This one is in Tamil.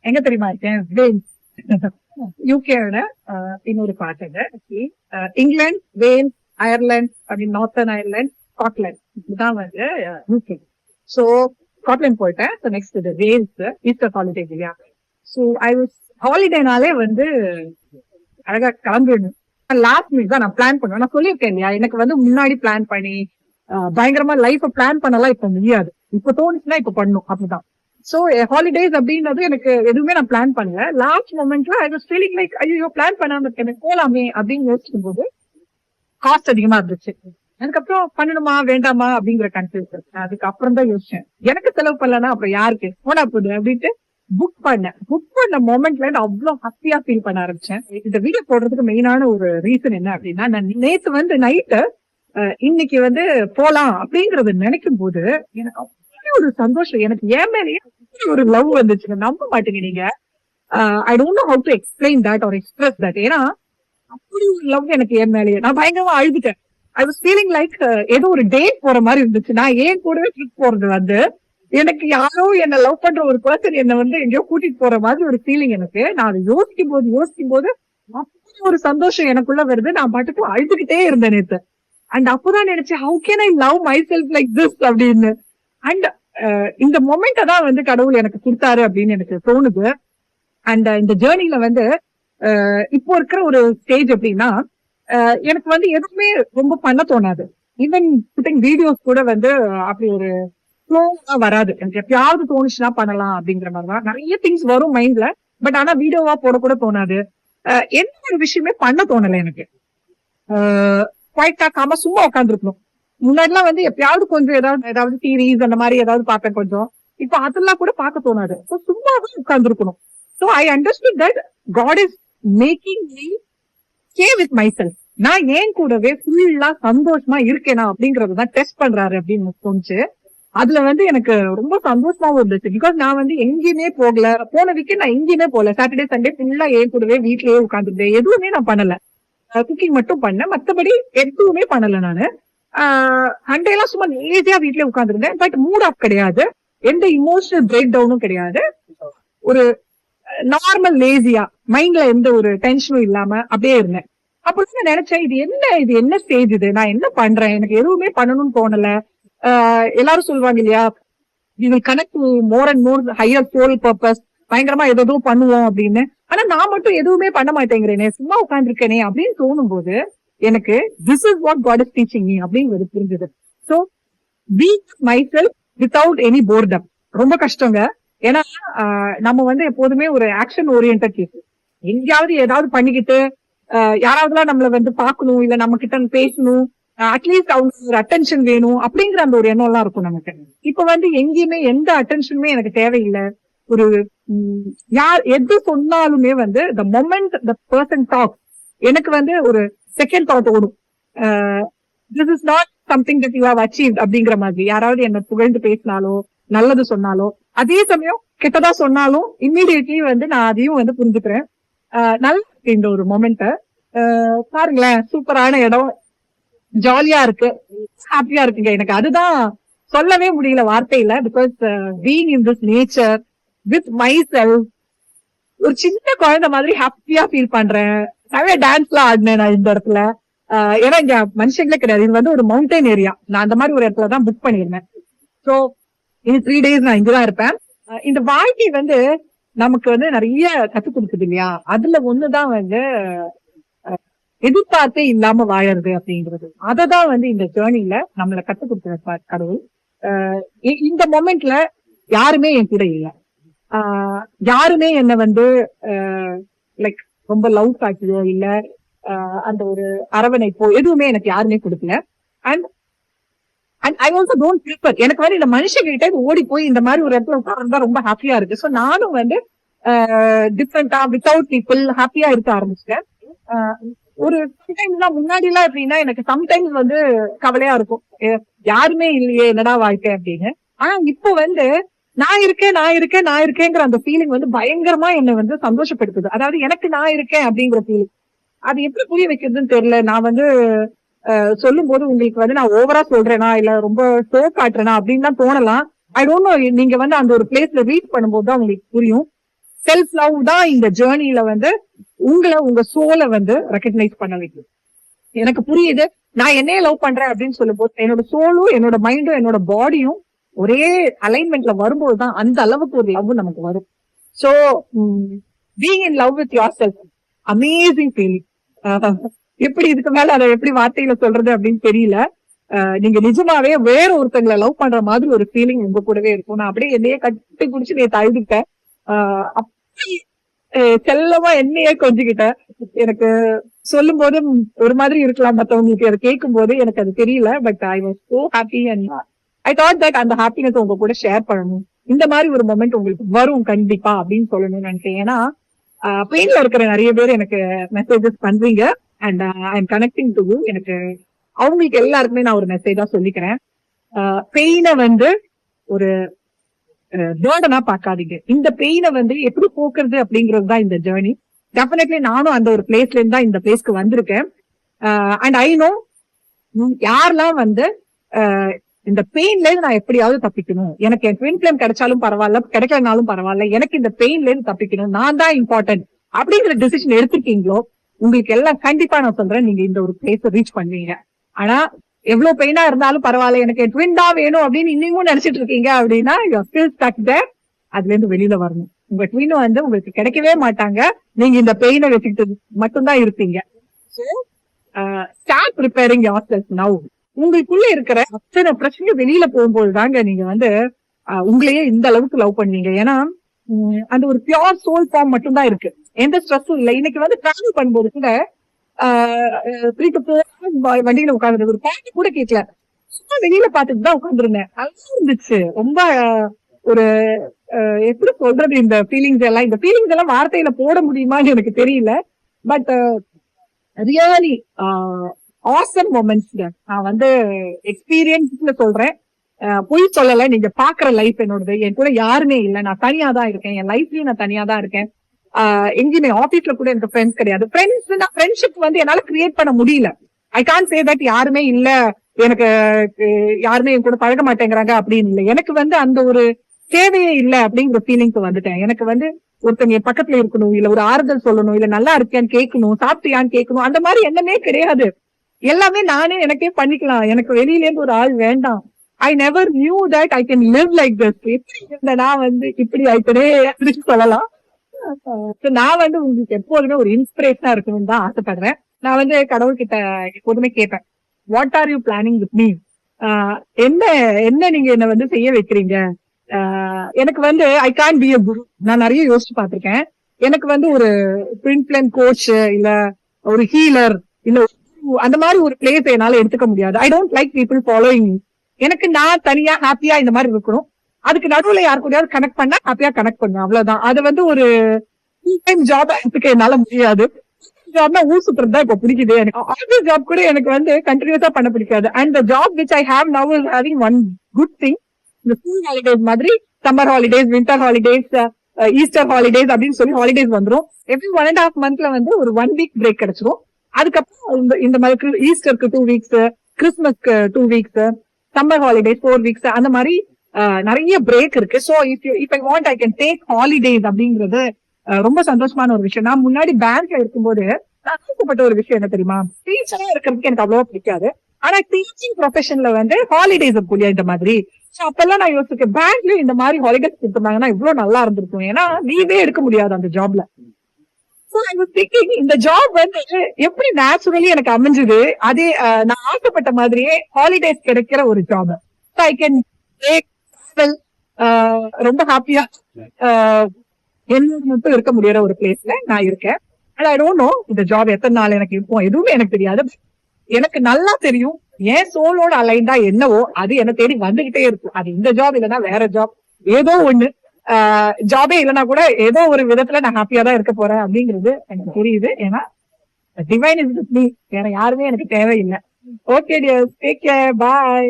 எங்க தெரியுமா இருக்கேன்? வேல்ஸ். யூகேயோட இன்னொரு பார்ட் அது. இங்கிலாந்து, வேல்ஸ், அயர்லாந்து அப்படின்னு நார்த்தன் அயர்லாந்து, ஸ்காட்லாந்து இதுதான் வந்து யூகே. சோ ஸ்காட்லாந்து போயிட்டேன். நெக்ஸ்ட் இது வேல்ஸ், ஈஸ்டர் ஹாலிடே இல்லையா. சோ ஐ வாஸ் ஹாலிடேனாலே வந்து அழகா கிளம்பிடணும். லாஸ்ட் மினிட் தான் நான் பிளான் பண்ணுவேன். நான் சொல்லியிருக்கேன் இல்லையா, எனக்கு வந்து முன்னாடி பிளான் பண்ணி பயங்கரமா லைஃப் பிளான் பண்ணலாம் இப்ப முடியாது. இப்ப தோணுச்சுன்னா இப்ப பண்ணும் அப்படிதான். சோ ஹாலிடேஸ் அப்படின்றது எனக்கு எதுவுமே நான் பிளான் பண்ணல. லாஸ்ட் மொமெண்ட்ல ஐ வாஸ் ஃபீலிங் லைக் ஐயோ பிளான் பண்ணாம எனக்கு போலாமே அப்படின்னு யோசிக்கும் போது காஸ்ட் அதிகமா இருந்துச்சு. அதுக்கப்புறம் பண்ணணுமா வேண்டாமா அப்படிங்கிற கன்ஃபியூஷன். அதுக்கப்புறம் தான் யோசிச்சேன், எனக்கு செலவு பண்ணலன்னா அப்புறம் யாருக்கு போனா போகுது அப்படின்ட்டு புக் பண்ண மொமெண்ட்ல இருந்து அவ்வளவு ஹாப்பியா ஃபீல் பண்ண ஆரம்பிச்சேன். இந்த வீடியோ போடுறதுக்கு மெயினான ஒரு ரீசன் என்ன அப்படின்னா, நான் நேத்து வந்து நைட்டு இன்னைக்கு வந்து போலாம் அப்படிங்கறது நினைக்கும் போது எனக்கு அப்படி ஒரு சந்தோஷம், எனக்கு ஏன் மேலேயே ஒரு லவ் வந்துச்சு. நம்ப மாட்டீங்க நீங்க. I don't know how to explain that R express that. ஏன்னா அப்படி ஒரு லவ் எனக்கு என் மேலேயே. நான் பயங்கரமா அழுதுட்டேன். ஐ வாஸ் ஃபீலிங் லைக் ஏதோ ஒரு டேட் போற மாதிரி இருந்துச்சு. நான் ஏன் கூடவே ட்ரிப் போறது வந்து எனக்கு யாரோ என்ன லவ் பண்ற ஒரு பர்சன் என்ன வந்து எங்கேயோ கூட்டிட்டு போற மாதிரி ஒரு ஃபீலிங் எனக்கு. நான் அதை யோசிக்கும் போது அப்படி ஒரு சந்தோஷம் எனக்குள்ள வருது. நான் பாட்டுக்கு அழுதுகிட்டே இருந்தேன் நேத்து. அண்ட் அப்பதான் நினைச்சேன், how can I love my self like this அப்படின்னு. அண்ட் இந்த மொமெண்ட தான் வந்து கடவுள் எனக்கு கொடுத்தாரு அப்படின்னு எனக்கு தோணுது. அண்ட் இந்த ஜேர்னில வந்து இப்போ இருக்கிற ஒரு ஸ்டேஜ் எப்படின்னா, எனக்கு வந்து எதுவுமே ரொம்ப பண்ண தோணாது. ஈவன் புட்டிங் வீடியோஸ் கூட வந்து அப்படி ஒரு ஃப்ளோவா வராது. எனக்கு எப்பயாவது தோணுச்சுன்னா பண்ணலாம் அப்படிங்கிற மாதிரிதான் நிறைய திங்ஸ் வரும் மைண்ட்ல. பட் ஆனா வீடியோவா போடக்கூட தோணாது. எந்த ஒரு விஷயமே பண்ண தோணல எனக்கு. குவைட்டா காம சும்மா உட்காந்துருக்கணும். முன்னாடிலாம் வந்து எப்பயாவது கொஞ்சம் ஏதாவது சீரீஸ் அந்த மாதிரி ஏதாவது பார்ப்பேன் கொஞ்சம். இப்ப அதெல்லாம் கூட பார்க்க தோணாது. சும்மாவே உட்கார்ந்துருக்கணும். So I understood that God is making me stay with myself. நான் ஏன் கூடவே ஃபுல்லா சந்தோஷமா இருக்கேனா அப்படிங்கறதான் டெஸ்ட் பண்றாரு அப்படின்னு தோணுச்சு. அதுல வந்து எனக்கு ரொம்ப சந்தோஷமாவும் இருந்துச்சு. பிகாஸ் நான் வந்து எங்கேயுமே போகல. போன வீக்கெண்ட் நான் எங்கேயுமே போகல. சாட்டர்டே சண்டே ஃபுல்லா ஏன் கூடவே வீட்லயே உட்காந்துருந்தேன். எதுவுமே நான் பண்ணல. குக்கிங் மட்டும் பண்ணேன். மத்தபடி எதுவுமே பண்ணல நானு. சண்டே எல்லாம் சும்மா லேசியா வீட்லயே உட்காந்துருந்தேன். பட் மூட் ஆஃப் கிடையாது. எந்த இமோஷனல் பிரேக் டவுனும் கிடையாது. ஒரு நார்மல் லேசியா மைண்ட்ல எந்த ஒரு டென்ஷனும் இல்லாம அப்படியே இருந்தேன். அப்ப நினைச்சேன், இது என்ன ஸ்டேஜ், இது நான் என்ன பண்றேன், எனக்கு எதுவுமே பண்ணணும்னு தோணல. எல்லாரும் சொல்லுவாங்க இல்லையா, we will connect to more and more higher soul purpose, பயங்கரமா ஏதோ பண்ணுவோம் அப்படின்னு. ஆனா நான் மட்டும் எதுவுமே பண்ண மாட்டேங்கிறேனே, சும்மா உட்காந்துருக்கேனே அப்படின்னு தோணும் போது எனக்கு this is what God is teaching me அப்படின்னு புரிஞ்சது. So be myself without any boredom. ரொம்ப கஷ்டங்க. ஏன்னா நம்ம வந்து எப்போதுமே ஒரு ஆக்ஷன் ஓரியன்ட் கேஸ். எங்கேயாவது ஏதாவது பண்ணிக்கிட்டு யாராவதுலாம் நம்மள வந்து பாக்கணும், இல்ல நம்ம கிட்ட பேசணும், அட்லீஸ்ட் அவங்க ஒரு அட்டென்ஷன் வேணும் அப்படிங்கிற அந்த ஒரு எண்ணம் எல்லாம் இருக்கும் நமக்கு. இப்ப வந்து எங்கேயுமே எந்த அட்டென்ஷனுமே எனக்கு தேவையில்லை. ஒரு யார் எது சொன்னாலுமே வந்து the moment the person talk எனக்கு வந்து ஒரு செகண்ட் தாட் ஓடும். This is not something that you have achieved அப்படிங்கிற மாதிரி. யாராவது என்ன புகழ்ந்து பேசினாலோ நல்லது சொன்னாலோ, அதே சமயம் கெட்டதா சொன்னாலும் இம்மீடியட்லி வந்து நான் அதையும் வந்து புரிஞ்சுக்கிறேன். நல்லா இருக்கு இந்த ஒரு மொமெண்ட. பாருங்களேன், சூப்பரான இடம், ஜாலியா இருக்கு, ஹாப்பியா இருக்குங்க. எனக்கு அதுதான் சொல்லவே முடியல வார்த்தையில. Because being in this nature with my self, ஒரு சின்ன குழந்தை மாதிரி ஹாப்பியா ஃபீல் பண்றேன். நிறைய டான்ஸ் எல்லாம் ஆடினேன் நான் இந்த இடத்துல. ஏன்னா இங்க மனுஷங்களே கிடையாது. இது வந்து ஒரு மவுண்டைன் ஏரியா. நான் அந்த மாதிரி ஒரு இடத்துல தான் புக் பண்ணிருந்தேன். சோ இந்த 3 days நான் இங்கதான் இருப்பேன். இந்த வாழ்க்கை வந்து நமக்கு வந்து நிறைய கத்து கொடுக்குது இல்லையா. அதுல ஒண்ணுதான் வந்து எதிர்பார்த்தே இல்லாம வாழறது அப்படிங்கிறது. அததான் வந்து இந்த ஜேர்னில நம்மள கத்து கொடுத்துருப்பார் கடவுள். இந்த மொமெண்ட்ல யாருமே என் கூட இல்ல. யாருமே என்ன வந்து லைக் ரொம்ப லவ் காட்டியோ இல்ல அந்த ஒரு அரவணைப்போ எதுவுமே எனக்கு யாருமே கொடுக்கல. And I also don't prefer. எனக்கு வந்து இந்த மனுஷங்கிட்ட ஓடி போய் இந்த மாதிரி ஒரு இடத்துல உட்கார்ந்தா ரொம்ப ஹாப்பியா இருக்கு. சோ நானும் வந்து டிஃப்ரெண்டா வித்தவுட் பீப்புள் ஹாப்பியா இருக்க ஆரம்பிச்சிட்டேன். ஒரு சம்டைம்ஸ் முன்னாடி எல்லாம் எப்படின்னா எனக்கு சம்டைம்ஸ் வந்து கவலையா இருக்கும், யாருமே இல்லையே என்னடா வாழ்க்கை அப்படின்னு. ஆனா இப்போ வந்து நான் இருக்கேங்கிற அந்த ஃபீலிங் வந்து பயங்கரமா என்ன வந்து சந்தோஷப்படுத்துது. அதாவது எனக்கு நான் இருக்கேன் அப்படிங்கிற ஃபீலிங். அது எப்படி புரிய வைக்கிறதுன்னு தெரியல. நான் வந்து சொல்லும் போது உங்களுக்கு வந்து நான் ஓவரா சொல்றேனா இல்ல ரொம்ப ஷோ காட்டுறேனா அப்படின்னு தான் தோணலாம். ஐ டோன்ட் நோ, நீங்க வந்து அந்த ஒரு பிளேஸ்ல ரீச் பண்ணும்போது தான் உங்களுக்கு புரியும். செல்ஃப் லவ் தான் இந்த ஜேர்னில வந்து உங்களை, உங்க சோலை வந்து ரெக்கக்னைஸ் பண்ண வைக்கும். எனக்கு புரியுது, நான் என்னைய லவ் பண்றேன் அப்படின்னு சொல்லும் போது என்னோட சோலும் என்னோட மைண்டும் என்னோட பாடியும் ஒரே அலைன்மெண்ட்ல வரும்போதுதான் அந்த அளவுக்கு ஒரு லவ் நமக்கு வரும். So being in love with your self, amazing feeling. எப்படி இதுக்கு மேல அதை எப்படி வார்த்தையில சொல்றது அப்படின்னு தெரியல. நீங்க நிஜமாவே வேற ஒருத்தங்களை லவ் பண்ற மாதிரி ஒரு ஃபீலிங் உங்க கூடவே இருக்கும். நான் அப்படியே என்னையே கட்டி குடிச்சு நீ தழுவிட்டேன். அப்படி செல்லமா என்னையே கொஞ்சிக்கிட்டேன். எனக்கு சொல்லும் போது ஒரு மாதிரி இருக்கலாம், மத்தவங்களுக்கு அதை கேட்கும் போது எனக்கு அது தெரியல. But I was so happy and I thought that அந்த ஹாப்பினஸ் உங்க கூட ஷேர் பண்ணணும். இந்த மாதிரி ஒரு மொமெண்ட் உங்களுக்கு வரும் கண்டிப்பா அப்படின்னு சொல்லணும்னு நினைச்சேன். ஏன்னா பெயின்ல இருக்கிற நிறைய பேர் எனக்கு மெசேஜஸ் பண்றீங்க and I am connecting to you. எனக்கு அவங்களுக்கு எல்லாருக்குமே நான் ஒரு மெசேஜா சொல்லிக்கிறேன். பெயினை வந்து ஒரு பேர்டனா பாக்காதீங்க. இந்த பெயினை வந்து எப்படி போக்குறது அப்படிங்கிறது தான் இந்த ஜேர்னி. டெஃபினெட்லி நானும் அந்த ஒரு பிளேஸ்ல இருந்து தான் இந்த பிளேஸ்க்கு வந்திருக்கேன். அண்ட் ஐ நோ யாரெல்லாம் வந்து இந்த பெயின்ல இருந்து நான் எப்படியாவது தப்பிக்கணும், எனக்கு என் ட்வின் ஃபிளேம் கிடைச்சாலும் பரவாயில்ல, கிடைக்கலனாலும் பரவாயில்ல, எனக்கு இந்த பெயின்ல இருந்து தப்பிக்கணும், நான் தான் இம்பார்ட்டன்ட் அப்படிங்கிற டிசிஷன் எடுத்திருக்கீங்களோ, உங்களுக்கு எல்லாம் கண்டிப்பா நான் சொல்றேன், நீங்க இந்த ஒரு பிளேஸ் ரீச் பண்ணுவீங்க. ஆனா எவ்வளவு பெயினா இருந்தாலும் பரவாயில்ல, எனக்கு என் ட்வின் தான் வேணும் அப்படின்னு இன்னமும் நினைச்சிட்டு இருக்கீங்க அப்படின்னா அதுல இருந்து வெளியில வரணும். உங்க ட்வின் வந்து உங்களுக்கு கிடைக்கவே மாட்டாங்க, நீங்க இந்த பெயினை வச்சுக்கிட்டு மட்டும்தான் இருப்பீங்க. Start preparing yourself now. உங்களுக்குள்ள இருக்கிற அத்தனை பிரச்சனை வெளியில போகும்போது தாங்க நீங்க வந்து உங்களையே இந்த அளவுக்கு லவ் பண்ணுவீங்க. ஏன்னா அந்த ஒரு பியோர் சோல் ஃபார்ம் மட்டும் தான் இருக்கு, எந்த ஸ்ட்ரெஸ்ஸும் இல்லை. இன்னைக்கு வந்து டிராவல் பண்ணும்போது கூட 3 to 4 hours வண்டியில உட்கார்ந்து ஒரு பாட்டு கூட கேட்கல, சும்மா வெளியில பாத்துட்டு தான் உட்காந்துருந்தேன். நல்லா இருந்துச்சு. ரொம்ப ஒரு எப்படி சொல்றது, இந்த ஃபீலிங்ஸ் எல்லாம் வார்த்தையில போட முடியுமான்னு எனக்கு தெரியல. But really awesome moments. நான் வந்து எக்ஸ்பீரியன்ஸ்ல சொல்றேன், பொய் சொல்லல. நீங்க பாக்குற லைஃப் என்னோடது, என் கூட யாருமே இல்லை, நான் தனியா தான் இருக்கேன். என் லைஃப்லயும் நான் தனியா தான் இருக்கேன். எங்கேயுமே ஆபீஸ்ல கூட எனக்கு ஃப்ரெண்ட்ஸ் கிடையாது. ஃப்ரெண்ட்ஷிப் வந்து என்னால கிரியேட் பண்ண முடியல. ஐ கான்ட் சே தட் யாருமே இல்ல, எனக்கு யாருமே என் கூட பழக மாட்டேங்கிறாங்க அப்படின்னு இல்லை. எனக்கு வந்து அந்த ஒரு தேவையே இல்லை அப்படிங்கிற ஃபீலிங்க்கு வந்துட்டேன். எனக்கு வந்து ஒருத்தங்க என் பக்கத்துல இருக்கணும், இல்ல ஒரு ஆறுதல் சொல்லணும், இல்ல நல்லா இருக்கியான்னு கேட்கணும், சாப்பிட்டியான்னு கேட்கணும், அந்த மாதிரி எண்ணமே கிடையாது. எல்லாமே நானே எனக்கே பண்ணிக்கலாம். எனக்கு வெளியில இருந்து ஒரு ஆள் வேண்டாம். I never knew that I can live like this. எப்படி நான் வந்து இப்படி ஆயிட்டே அப்படின்னு சொல்லலாம். நான் வந்து உங்களுக்கு எப்போதுமே ஒரு இன்ஸ்பிரேஷனா இருக்கணும்னு தான் ஆசைப்படுறேன். நான் வந்து கடவுள்கிட்ட எப்போதுமே கேட்பேன், what are you planning with me? என்ன என்ன நீங்க என்ன வந்து செய்ய வைக்கிறீங்க? எனக்கு வந்து ஐ கான் பி அ குரு. நான் நிறைய யோசிச்சு பார்த்திருக்கேன். எனக்கு வந்து ஒரு ட்வின் ஃபிளேம் கோச் இல்ல ஒரு ஹீலர் இல்ல அந்த மாதிரி ஒரு பிளேஸ் என்னால எடுத்துக்க முடியாது. I don't like people following. எனக்கு நான் தனியா ஹாப்பியா இந்த மாதிரி இருக்கணும். அதுக்கு நடுவுல யாரு கூடயாவது கனெக்ட் பண்ணா ஹாப்பியா கனெக்ட் பண்ணுவேன், அவ்வளவுதான். அது வந்து ஒரு ஃபுல் டைம் ஜாப் எடுத்துக்க என்னால முடியாது. ஜாப்னா ஊர் சுத்துறது தான் இப்ப பிடிக்குது. எனக்கு ஆஃபீஸ் ஜாப் கூட எனக்கு வந்து கண்டினியூஸா பண்ண பிடிக்காது. And the job which I have now is having one good thing. இந்த ஸ்கூல் ஹாலிடேஸ் மாதிரி summer holidays, winter holidays, Easter holidays அப்படின்னு சொல்லி ஹாலிடேஸ் வந்துடும். எவ்ரி 1.5 monthsல வந்து ஒரு 1 week பிரேக் கிடைச்சிரும். அதுக்கப்புறம் இந்த மாதிரி ஈஸ்டருக்கு 2 weeks, கிறிஸ்துமஸ்க்கு 2 weeks, summer holidays 4 weeks, அந்த மாதிரி நிறைய பிரேக் இருக்கு. So if I want I can take holidays அப்படிங்கிறது ரொம்ப சந்தோஷமான ஒரு விஷயம். நான் முன்னாடி பேங்க்ல இருக்கும்போது நான் ஆசைப்பட்ட ஒரு விஷயம் என்ன தெரியுமா, டீச்சரா இருக்கிறதுக்கு எனக்கு அவ்வளவா பிடிக்காது. ஆனா டீச்சிங் ப்ரொஃபஷன்ல வந்து ஹாலிடேஸ் இருக்கும் இந்த மாதிரி. அப்பெல்லாம் நான் யோசிச்சேன், பேங்க்லயும் இந்த மாதிரி ஹாலிடேஸ் கொடுத்திருந்தாங்கன்னா இவ்வளவு நல்லா இருந்திருக்கும். ஏன்னா லீவே எடுக்க முடியாது அந்த ஜாப்ல. இந்த ஜாப் வந்து எப்படி நேச்சுரலி எனக்கு அமைஞ்சது, அதே நான் ஆசைப்பட்ட மாதிரியே ஹாலிடேஸ் கிடைக்கிற ஒரு ஜாப். ஐ கேன் ரொம்ப ஹாப்பியா என்னோட மட்டும் இருக்க முடியற ஒரு பிளேஸ்ல நான் இருக்கேன். ஐ டோன்ட் நோ இந்த ஜாப் எத்தனை நாள் எனக்கு இருக்கும், எதுவுமே எனக்கு தெரியாது. எனக்கு நல்லா தெரியும் ஏன் சோலோட அலைன்டா என்னவோ அது என்ன தேடி வந்துகிட்டே இருக்கும். அது இந்த ஜாப் இல்லைன்னா வேற ஜாப், ஏதோ ஒண்ணு. ஜாபே இல்லைன்னா கூட ஏதோ ஒரு விதத்துல நான் ஹாப்பியா தான் இருக்க போறேன் அப்படிங்கிறது எனக்கு தெரியுது. ஏன்னா டிவைன் இஸ் வித் மீ, வேற யாருமே எனக்கு தேவையில்லை. ஓகே டியர், டேக் கேர், பாய்.